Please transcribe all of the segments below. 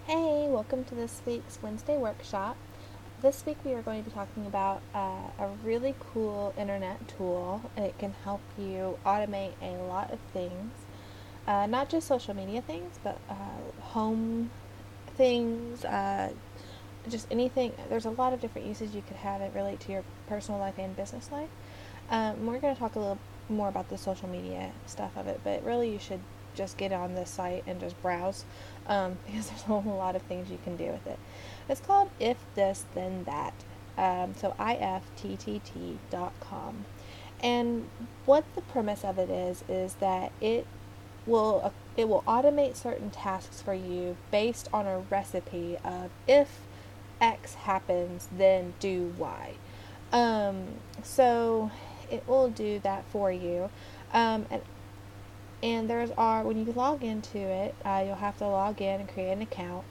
Hey, welcome to this week's Wednesday workshop. This week we are going to be talking about a really cool internet tool. It can help you automate a lot of things, not just social media things, but home things, just anything. There's a lot of different uses you could have it relate to your personal life and business life. We're going to talk a little more about the social media stuff of it, but really you should just get on this site and just browse because there's a whole lot of things you can do with it. It's called If This Then That. So ifttt.com. And what the premise of it is that it will automate certain tasks for you based on a recipe of if X happens, then do Y. So it will do that for you. And when you log into it, you'll have to log in and create an account.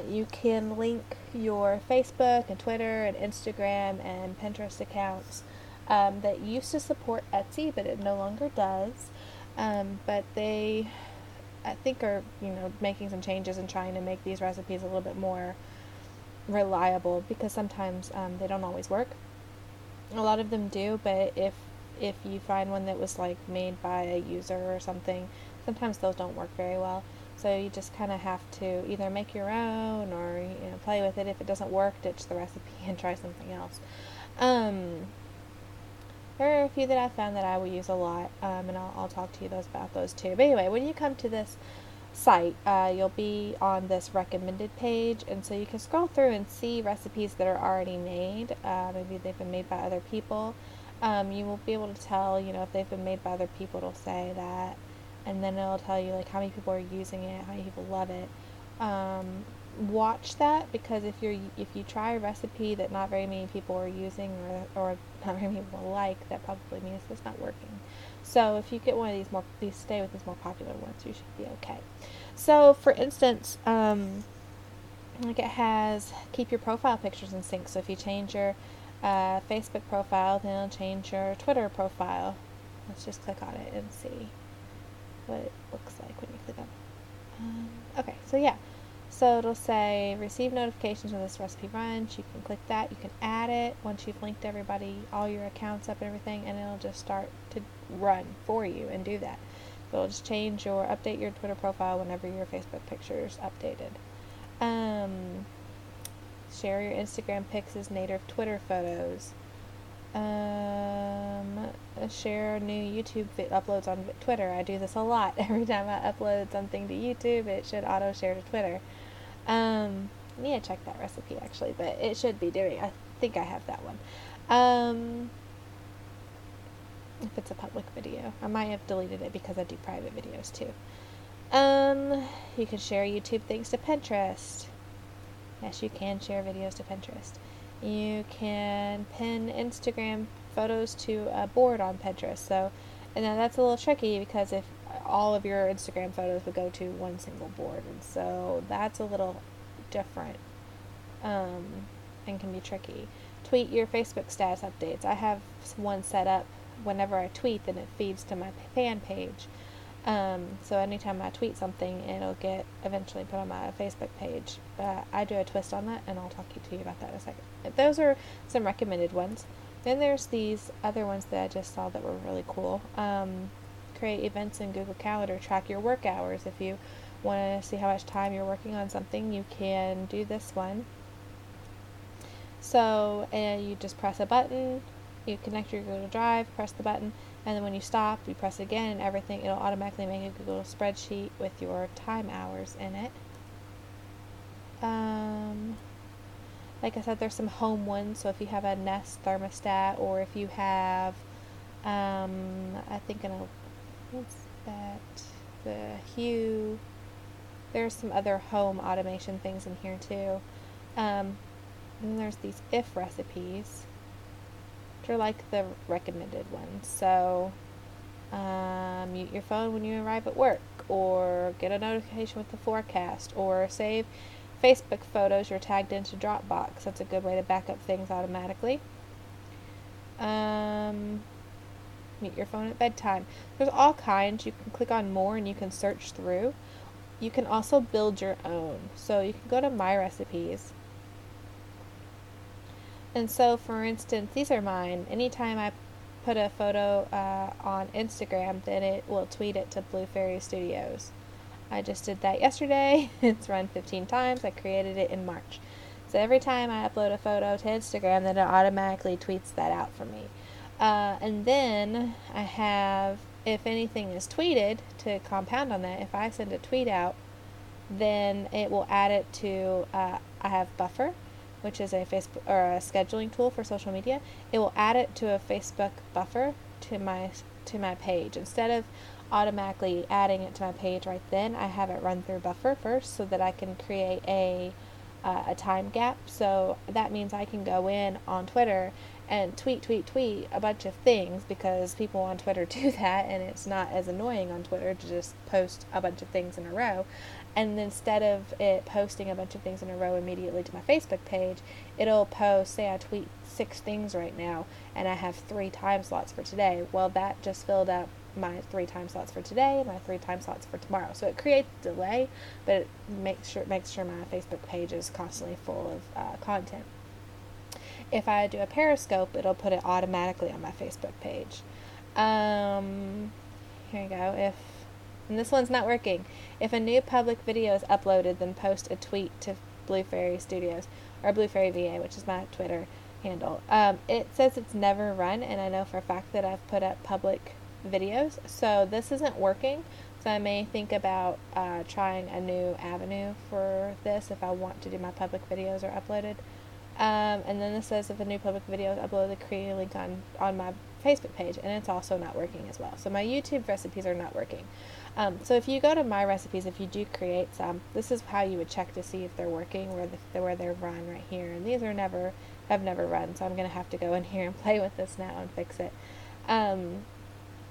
You can link your Facebook and Twitter and Instagram and Pinterest accounts that used to support Etsy, but it no longer does. But they, I think, are making some changes and trying to make these recipes a little bit more reliable because sometimes they don't always work. A lot of them do, but if you find one that was like made by a user or something, sometimes those don't work very well. So you just kind of have to either make your own or play with it. If it doesn't work, ditch the recipe and try something else. Um, there are a few that I've found that I will use a lot, and I'll talk to you about those too. But anyway, when you come to this site, you'll be on this recommended page, and so you can scroll through and see recipes that are already made. Maybe they've been made by other people. You will be able to tell, if they've been made by other people, it'll say that, and then it'll tell you like how many people are using it, how many people love it. Watch that, because if you try a recipe that not very many people are using or not very many people like, that probably means it's not working. So if you get one of these stay with these more popular ones, you should be okay. So for instance, like it has keep your profile pictures in sync. So if you change your Facebook profile, then it'll change your Twitter profile. Let's just click on it and see what it looks like when you click on it. Okay, so yeah. So it'll say receive notifications when this recipe runs. You can click that. You can add it once you've linked everybody, all your accounts up and everything, and it'll just start to run for you and do that. So it'll just update your Twitter profile whenever your Facebook picture is updated. Share your Instagram pics as native Twitter photos. Share new YouTube uploads on Twitter. I do this a lot. Every time I upload something to YouTube, it should auto share to Twitter. I need to check that recipe actually, but it should be doing. I think I have that one. If it's a public video, I might have deleted it because I do private videos too. You can share YouTube things to Pinterest. Yes, you can share videos to Pinterest. You can pin Instagram photos to a board on Pinterest. So, and then that's a little tricky because if all of your Instagram photos would go to one single board, and so that's a little different and can be tricky. Tweet your Facebook status updates. I have one set up whenever I tweet, then it feeds to my fan page. So anytime I tweet something, it'll get eventually put on my Facebook page. But I do a twist on that, and I'll talk to you about that in a second. Those are some recommended ones. Then there's these other ones that I just saw that were really cool. Create events in Google Calendar. Track your work hours. If you want to see how much time you're working on something, you can do this one. So you just press a button. You connect your Google Drive, press the button, and then when you stop, you press again, and it'll automatically make a Google spreadsheet with your time hours in it. Like I said, there's some home ones, so if you have a Nest thermostat, or if you have, I think what's that, the Hue, there's some other home automation things in here too. And then there's these if recipes. Are like the recommended ones. So mute your phone when you arrive at work, or get a notification with the forecast, or save Facebook photos you're tagged into Dropbox. That's a good way to back up things automatically. Mute your phone at bedtime. There's all kinds. You can click on more and you can search through. you can also build your own. So you can go to My Recipes. And so, for instance, these are mine. Anytime I put a photo on Instagram, then it will tweet it to Blue Fairy Studios. I just did that yesterday. It's run 15 times. I created it in March. So every time I upload a photo to Instagram, then it automatically tweets that out for me. And then I have, if anything is tweeted, to compound on that, if I send a tweet out, then it will add it to, I have Buffer, which is a Facebook or a scheduling tool for social media. It will add it to a Facebook buffer to my page. Instead of automatically adding it to my page right then, I have it run through Buffer first so that I can create a time gap. So that means I can go in on Twitter and tweet a bunch of things, because people on Twitter do that, and it's not as annoying on Twitter to just post a bunch of things in a row. And instead of it posting a bunch of things in a row immediately to my Facebook page, it'll post, say I tweet 6 things right now, and I have 3 time slots for today. Well, that just filled up my 3 time slots for today and my 3 time slots for tomorrow. So it creates a delay, but it makes sure my Facebook page is constantly full of content. If I do a Periscope, it'll put it automatically on my Facebook page. Here you go. And this one's not working. If a new public video is uploaded, then post a tweet to Blue Fairy Studios, or Blue Fairy VA, which is my Twitter handle. It says it's never run, and I know for a fact that I've put up public videos, so this isn't working. So I may think about trying a new avenue for this if I want to do my public videos are uploaded. And then this says if a new public video is uploaded, create a link on my Facebook page, and it's also not working as well. So my YouTube recipes are not working. So if you go to My Recipes, if you do create some, this is how you would check to see if they're working, where they're run right here. And these have never run, so I'm going to have to go in here and play with this now and fix it.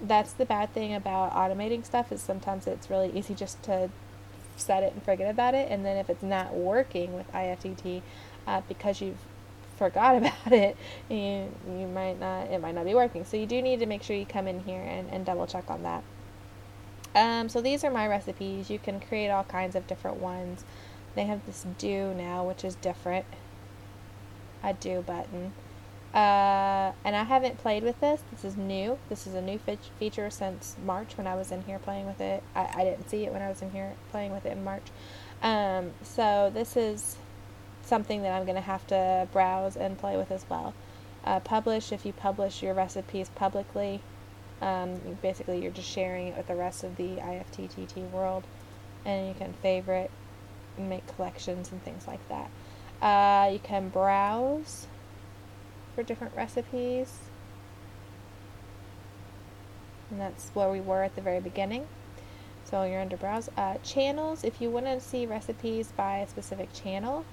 That's the bad thing about automating stuff, is sometimes it's really easy just to set it and forget about it, and then if it's not working with Ifttt, because you've forgot about it, it might not be working. So you do need to make sure you come in here and double check on that. So these are My Recipes. You can create all kinds of different ones. They have this do now, which is different. A do button. And I haven't played with this. This is new. This is a new feature since March when I was in here playing with it. I didn't see it when I was in here playing with it in March. So this is something that I'm going to have to browse and play with as well. Publish, if you publish your recipes publicly, basically you're just sharing it with the rest of the Ifttt world, and you can favorite and make collections and things like that. You can browse for different recipes, and that's where we were at the very beginning. So you're under browse. Channels, if you want to see recipes by a specific channel,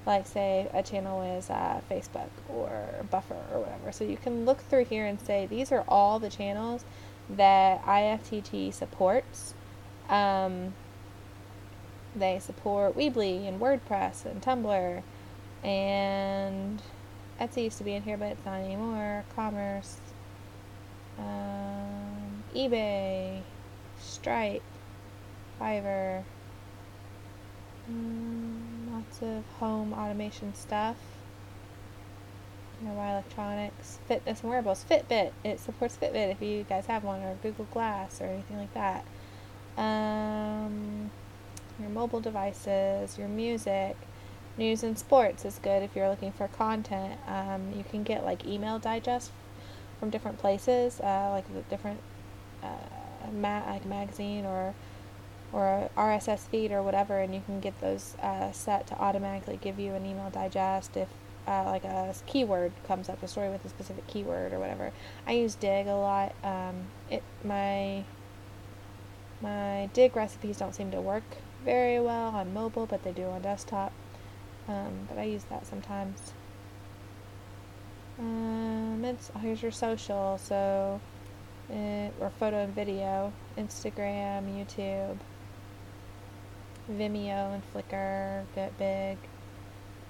like say a channel is Facebook or Buffer or whatever, so you can look through here and say these are all the channels that Ifttt supports. They support Weebly and WordPress and Tumblr, and Etsy used to be in here, but it's not anymore. Commerce, eBay, Stripe, Fiverr, lots of home automation stuff, DIY electronics, fitness and wearables. Fitbit, it supports Fitbit if you guys have one, or Google Glass or anything like that. Your mobile devices, your music. News and sports is good if you're looking for content. You can get like email digest from different places, like the different like magazine or a RSS feed or whatever, and you can get those set to automatically give you an email digest if like a keyword comes up, a story with a specific keyword or whatever. I use Dig a lot. My Dig recipes don't seem to work very well on mobile, but they do on desktop. But I use that sometimes. Here's your social, so or photo and video, Instagram, YouTube, Vimeo and Flickr, Get Big,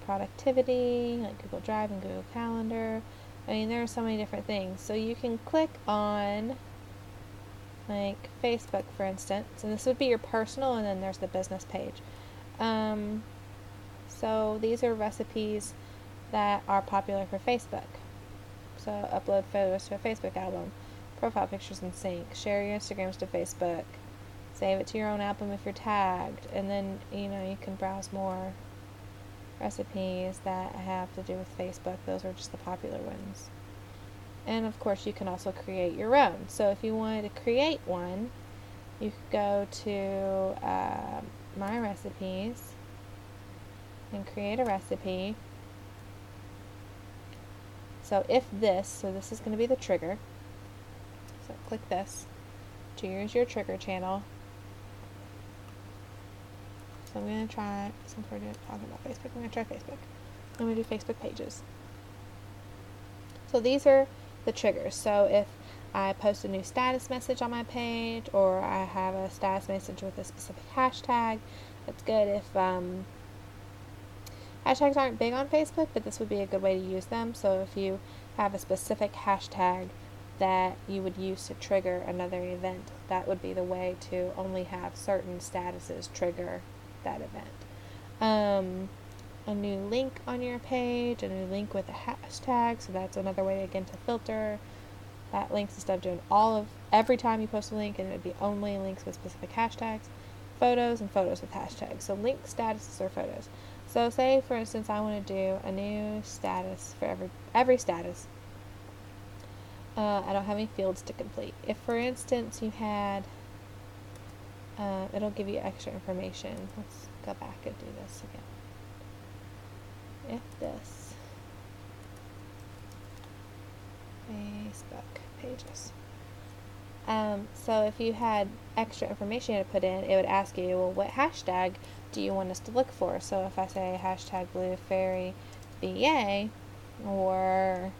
productivity, like Google Drive and Google Calendar. I mean, there are so many different things. So you can click on like Facebook, for instance, and this would be your personal, and then there's the business page. So these are recipes that are popular for Facebook. So upload photos to a Facebook album, profile pictures in sync, share your Instagrams to Facebook, save it to your own album if you're tagged, and then you can browse more recipes that have to do with Facebook. Those are just the popular ones. And of course you can also create your own. So if you wanted to create one, you could go to My Recipes and create a recipe. So this is going to be the trigger. So click this to use your trigger channel. So I'm going to try, since we're talking about Facebook, I'm going to try Facebook. I'm going to do Facebook pages. So these are the triggers. So if I post a new status message on my page, or I have a status message with a specific hashtag, that's good. If hashtags aren't big on Facebook, but this would be a good way to use them. So if you have a specific hashtag that you would use to trigger another event, that would be the way to only have certain statuses trigger that event. A new link on your page, a new link with a hashtag, so that's another way again to filter that links instead of doing every time you post a link, and it would be only links with specific hashtags. Photos and photos with hashtags. So link statuses or photos. So say for instance I want to do a new status for every status. I don't have any fields to complete. If for instance you had it'll give you extra information. Let's go back and do this again. If this Facebook pages. So if you had extra information you had to put in, it would ask you, well, what hashtag do you want us to look for? So if I say hashtag Blue Fairy BA, or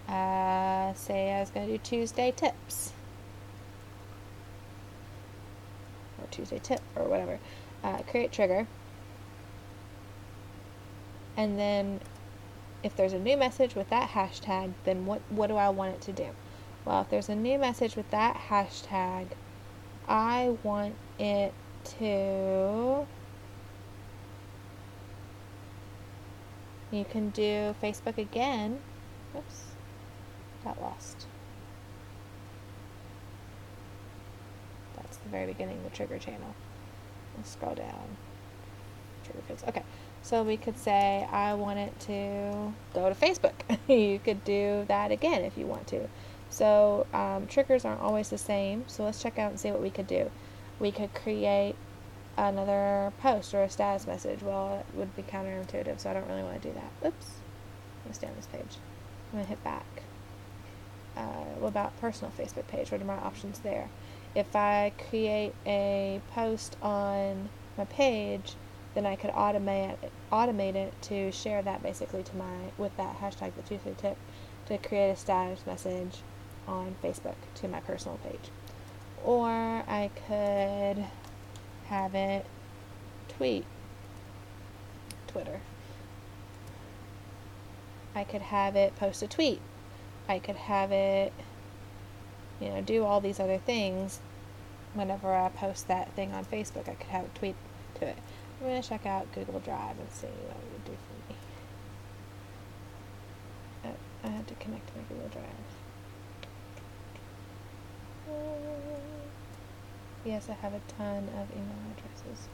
say I was going to do Tuesday tips, or Tuesday tip, or whatever, create trigger. And then if there's a new message with that hashtag, then what do I want it to do? Well, if there's a new message with that hashtag, I want it to, you can do Facebook again. Oops, got lost. That's the very beginning of the trigger channel. Let's scroll down. Trigger fix. Okay. So we could say, I want it to go to Facebook. You could do that again if you want to. So triggers aren't always the same. So let's check out and see what we could do. We could create another post or a status message. Well, it would be counterintuitive, so I don't really want to do that. Oops. I'm going to stay on this page. I'm going to hit back. What about personal Facebook page? What are my options there? If I create a post on my page, then I could automate it to share that basically with that hashtag, the Tuesday tip, to create a status message on Facebook to my personal page. Or I could have it Twitter. I could have it post a tweet. I could have it, do all these other things. Whenever I post that thing on Facebook, I could have it tweet to it. I'm going to check out Google Drive and see what it would do for me. I had to connect to my Google Drive. Yes, I have a ton of email addresses.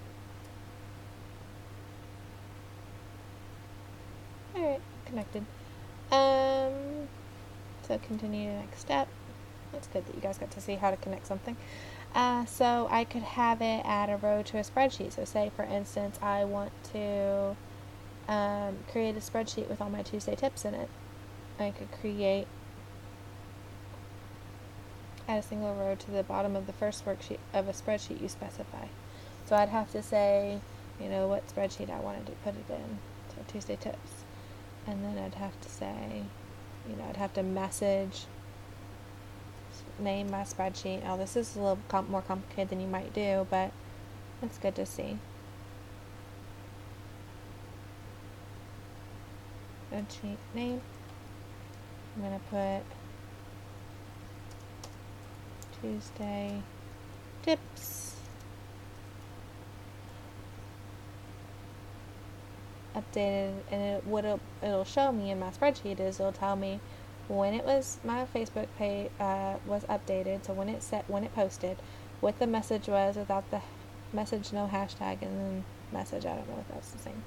Alright, connected. So continue to the next step. That's good that you guys got to see how to connect something. So I could have it add a row to a spreadsheet. So say, for instance, I want to create a spreadsheet with all my Tuesday tips in it. I could add a single row to the bottom of the first worksheet of a spreadsheet you specify. So I'd have to say, what spreadsheet I wanted to put it in. So Tuesday tips. And then I'd have to say, I'd have to name my spreadsheet. Now this is a little more complicated than you might do, but it's good to see. Spreadsheet name. I'm going to put Tuesday tips. Updated, and it'll show me in my spreadsheet is it'll tell me when it was my Facebook page was updated, so when it posted, what the message was without the message, no hashtag, and then message. I don't know if that's the same.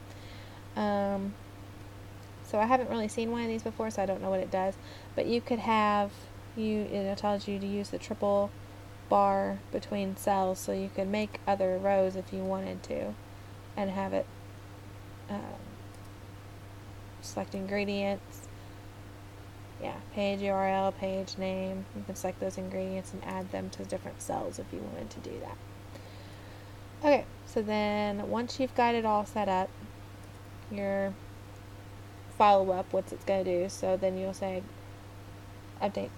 So I haven't really seen one of these before, so I don't know what it does. But you could have it tells you to use the triple bar between cells, so you could make other rows if you wanted to, and have it select ingredients. Yeah, page URL, page name. You can select those ingredients and add them to different cells if you wanted to do that. Okay, so then once you've got it all set up, your follow-up, what's it going to do? So then you'll say update.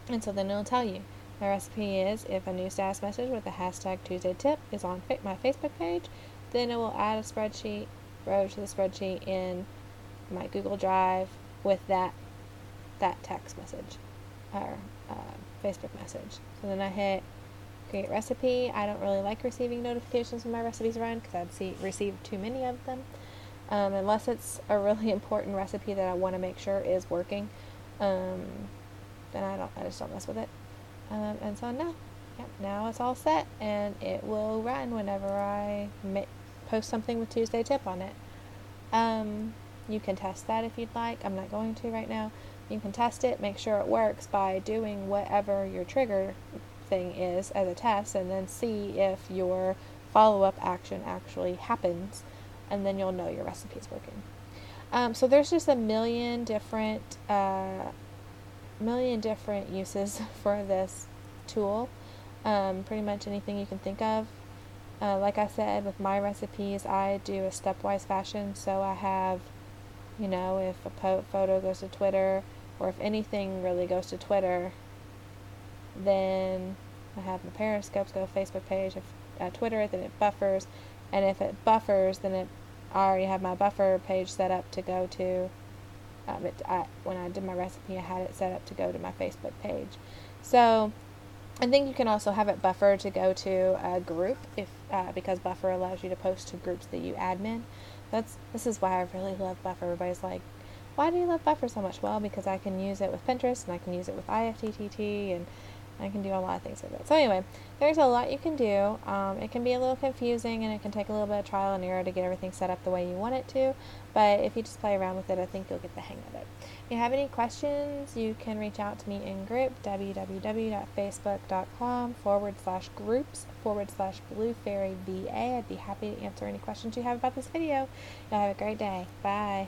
And so then it'll tell you. My recipe is if a new status message with the hashtag Tuesday tip is on my Facebook page, then it will add a spreadsheet row to the spreadsheet in my Google Drive with that text message or Facebook message. So then I hit create recipe. I don't really like receiving notifications when my recipes run because I'd receive too many of them, unless it's a really important recipe that I want to make sure is working. Then I just don't mess with it. And so now it's all set, and it will run whenever I post something with Tuesday tip on it. You can test that if you'd like. I'm not going to right now. You can test it, make sure it works by doing whatever your trigger thing is as a test, and then see if your follow-up action actually happens, and then you'll know your recipe is working. So there's just a million different uses for this tool. Pretty much anything you can think of. Like I said, with my recipes, I do a stepwise fashion, so I have, if a photo goes to Twitter, or if anything really goes to Twitter, then I have my Periscopes go to Facebook page. If I Twitter it, then it buffers, and if it buffers, then I already have my buffer page set up to go to. When I did my recipe, I had it set up to go to my Facebook page. So I think you can also have it buffer to go to a group because Buffer allows you to post to groups that you admin. This is why I really love Buffer. Everybody's like, why do you love Buffer so much? Well, because I can use it with Pinterest, and I can use it with Ifttt, and I can do a lot of things with it. So anyway, there's a lot you can do. It can be a little confusing, and it can take a little bit of trial and error to get everything set up the way you want it to, but if you just play around with it, I think you'll get the hang of it. If you have any questions, you can reach out to me in group, www.facebook.com/groups/bluefairyva. I'd be happy to answer any questions you have about this video. Y'all have a great day. Bye.